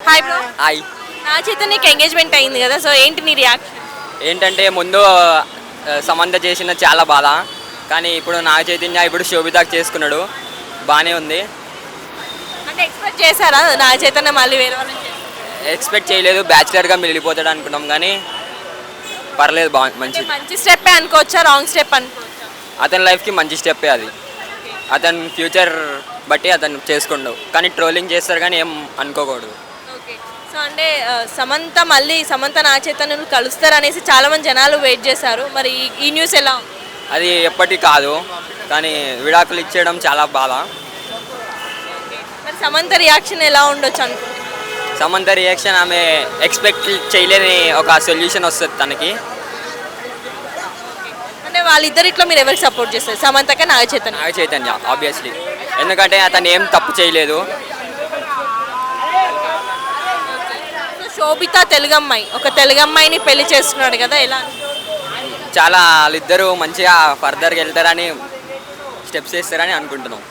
Hi bro. Hi. నా చైతన్యకి engagement అయింది కదా, సో ఏంటి నీ రియాక్షన్? ఏంటంటే ముందు సమంత చేసిన చాలా బాధ, కానీ ఇప్పుడు నాగ చైతన్య ఇప్పుడు శోభితాకి చేసుకున్నాడు, బాగానే ఉంది. అంటే ఎక్స్పెక్ట్ చేశారా నా చైతన్య మళ్ళీ వేరే వాళ్ళని చేస్తారు? ఎక్స్పెక్ట్ చేయలేదు, బ్యాచిలర్గా మిగిలిపోతాడు అనుకున్నాం, కానీ పర్లేదు, మంచి. మంచి స్టెప్ అనుకోవచ్చా, రాంగ్ స్టెప్ అనుకోవచ్చా? అతని లైఫ్కి మంచి స్టెప్పే అది. అతని ఫ్యూచర్ బట్టి అతను చేసుకుండు, కానీ ట్రోలింగ్ చేస్తారు కానీ ఏం అనుకోకూడదు. ఓకే. సో అంటే సమంత నా చైతన్యను కలుస్తారు అనేసి చాలా మంది జనాలు వెయిట్ చేశారు. మరి ఈ న్యూస్ ఎలా ఉంది? అది ఎప్పటికీ కాదు, కానీ విడాకులు ఇచ్చేయడం చాలా బాధ. మరి సమంత రియాక్షన్ ఎలా ఉండొచ్చు అనుకుంటున్నారు? సమంత రియాక్షన్, ఆమె ఎక్స్పెక్ట్ చేయలేని ఒక సొల్యూషన్ వస్తుంది తనకి. అంటే వాళ్ళిద్దరిట్లో మీరు ఎవరికి సపోర్ట్ చేస్తారు, సమంతకే నాగ చైతన్య? నాగ చైతన్య ఆబ్వియస్లీ, ఎందుకంటే అతను ఏం తప్పు చేయలేదు. శోభిత ఒక తెలుగు అమ్మాయిని పెళ్లి చేసుకున్నాడు కదా, ఎలా? చాలా వాళ్ళిద్దరూ మంచిగా ఫర్దర్గా వెళ్తారని, స్టెప్స్ వేస్తారని అనుకుంటున్నాం.